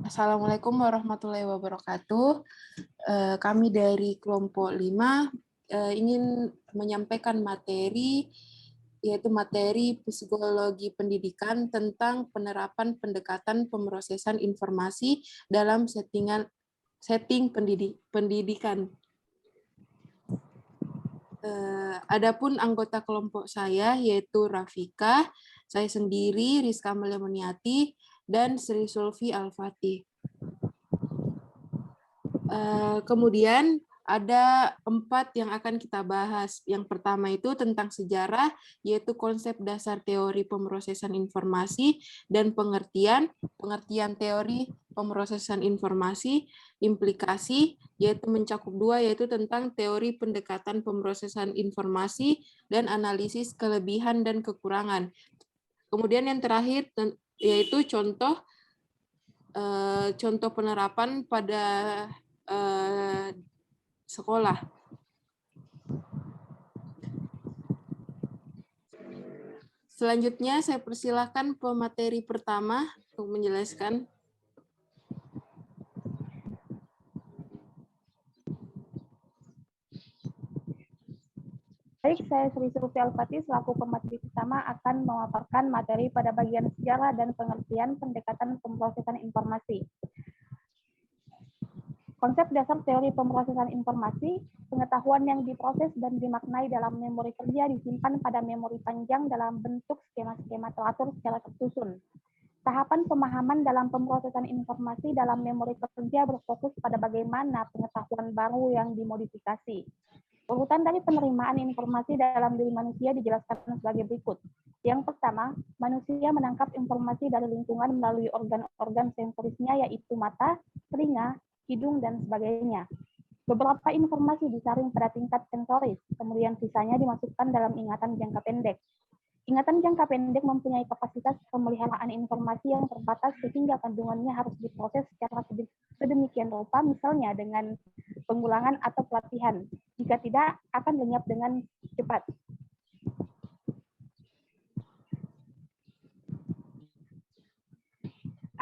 Assalamualaikum warahmatullahi wabarakatuh. Kami dari kelompok 5 ingin menyampaikan materi, yaitu materi psikologi pendidikan tentang penerapan pendekatan pemrosesan informasi dalam setting pendidikan. Adapun anggota kelompok saya yaitu Rafika, saya sendiri Rizka Amelia Muniati, dan Sri Sulfi Al-Fatih. Kemudian ada 4 yang akan kita bahas. Yang pertama itu tentang sejarah, yaitu konsep dasar teori pemrosesan informasi dan pengertian teori pemrosesan informasi, implikasi, yaitu mencakup 2, yaitu tentang teori pendekatan pemrosesan informasi dan analisis kelebihan dan kekurangan. Kemudian yang terakhir yaitu contoh penerapan pada sekolah. Selanjutnya saya persilahkan pemateri pertama untuk menjelaskan. Baik, saya Sri Sulfi Al-Fatih selaku pemateri pertama akan memaparkan materi pada bagian sejarah dan pengertian pendekatan pemrosesan informasi. Konsep dasar teori pemrosesan informasi, pengetahuan yang diproses dan dimaknai dalam memori kerja disimpan pada memori panjang dalam bentuk skema-skema teratur secara tersusun. Tahapan pemahaman dalam pemrosesan informasi dalam memori kerja berfokus pada bagaimana pengetahuan baru yang dimodifikasi. Urutan dari penerimaan informasi dalam diri manusia dijelaskan sebagai berikut. Yang pertama, manusia menangkap informasi dari lingkungan melalui organ-organ sensorisnya yaitu mata, telinga, hidung, dan sebagainya. Beberapa informasi disaring pada tingkat sensoris, kemudian sisanya dimasukkan dalam ingatan jangka pendek. Ingatan jangka pendek mempunyai kapasitas pemeliharaan informasi yang terbatas sehingga kandungannya harus diproses secara sedemikian rupa, misalnya dengan pengulangan atau pelatihan. Jika tidak, akan lenyap dengan cepat.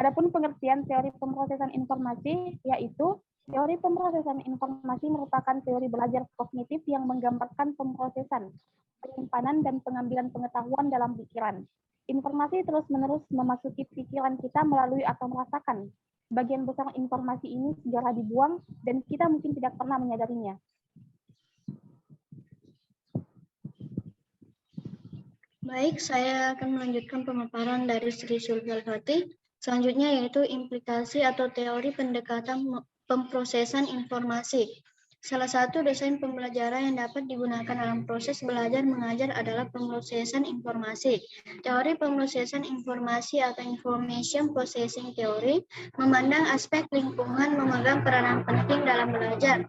Adapun pengertian teori pemrosesan informasi, yaitu teori pemrosesan informasi merupakan teori belajar kognitif yang menggambarkan pemrosesan, penyimpanan, dan pengambilan pengetahuan dalam pikiran. Informasi terus-menerus memasuki pikiran kita melalui akal merasakan. Sebagian besar informasi ini segera dibuang, dan kita mungkin tidak pernah menyadarinya. Baik, saya akan melanjutkan pemaparan dari Sri Sulfi Al-Fatih. Selanjutnya yaitu implikasi atau teori pendekatan pemrosesan informasi. Salah satu desain pembelajaran yang dapat digunakan dalam proses belajar mengajar adalah pemrosesan informasi. Teori pemrosesan informasi atau information processing theory memandang aspek lingkungan memegang peranan penting dalam belajar.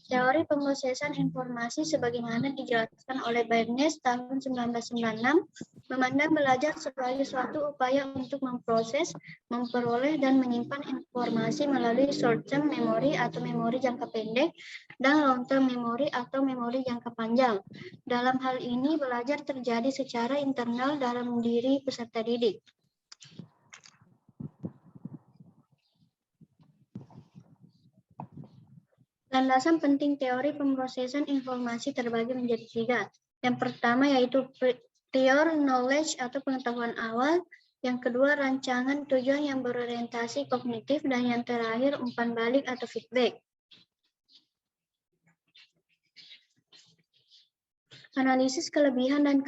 Teori pemrosesan informasi sebagaimana dijelaskan oleh Barnes tahun 1996 memandang belajar sebagai suatu upaya untuk memproses, memperoleh, dan menyimpan informasi melalui short-term memory atau memori jangka pendek dan long-term memory atau memori jangka panjang. Dalam hal ini, belajar terjadi secara internal dalam diri peserta didik. Landasan penting teori pemrosesan informasi terbagi menjadi 3. Yang pertama yaitu prior knowledge atau pengetahuan awal, yang kedua rancangan tujuan yang berorientasi kognitif, dan yang terakhir umpan balik atau feedback. Analisis kelebihan dan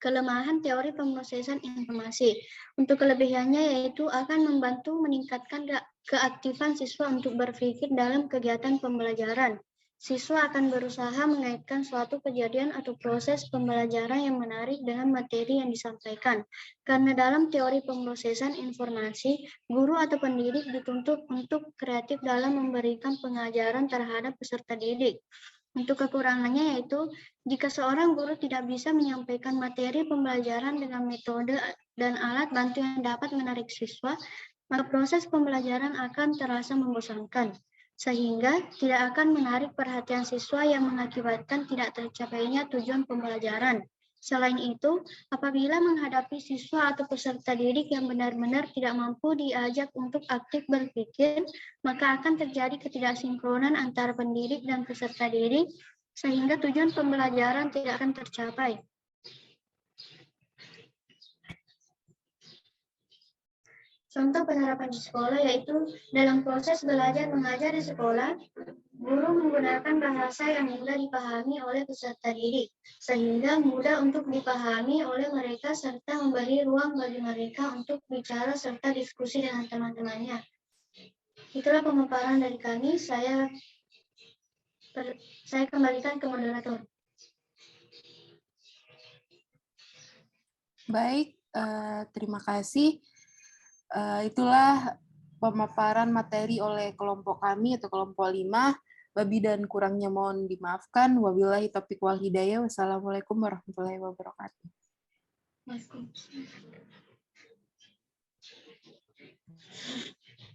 kelemahan teori pemrosesan informasi. Untuk kelebihannya yaitu akan membantu meningkatkan keaktifan siswa untuk berpikir dalam kegiatan pembelajaran. Siswa akan berusaha mengaitkan suatu kejadian atau proses pembelajaran yang menarik dengan materi yang disampaikan. Karena dalam teori pemrosesan informasi, guru atau pendidik dituntut untuk kreatif dalam memberikan pengajaran terhadap peserta didik. Untuk kekurangannya yaitu jika seorang guru tidak bisa menyampaikan materi pembelajaran dengan metode dan alat bantu yang dapat menarik siswa, maka proses pembelajaran akan terasa membosankan, sehingga tidak akan menarik perhatian siswa yang mengakibatkan tidak tercapainya tujuan pembelajaran. Selain itu, apabila menghadapi siswa atau peserta didik yang benar-benar tidak mampu diajak untuk aktif berpikir, maka akan terjadi ketidaksinkronan antara pendidik dan peserta didik, sehingga tujuan pembelajaran tidak akan tercapai. Contoh penerapan di sekolah yaitu dalam proses belajar mengajar di sekolah, guru menggunakan bahasa yang mudah dipahami oleh peserta didik, sehingga mudah untuk dipahami oleh mereka serta memberi ruang bagi mereka untuk bicara serta diskusi dengan teman-temannya. Itulah pemaparan dari kami. Saya kembalikan ke moderator. Baik, terima kasih. Itulah pemaparan materi oleh kelompok kami atau kelompok 5. Babi dan kurangnya mohon dimaafkan. Wabillahi taufiq wal hidayah. Wassalamualaikum warahmatullahi wabarakatuh.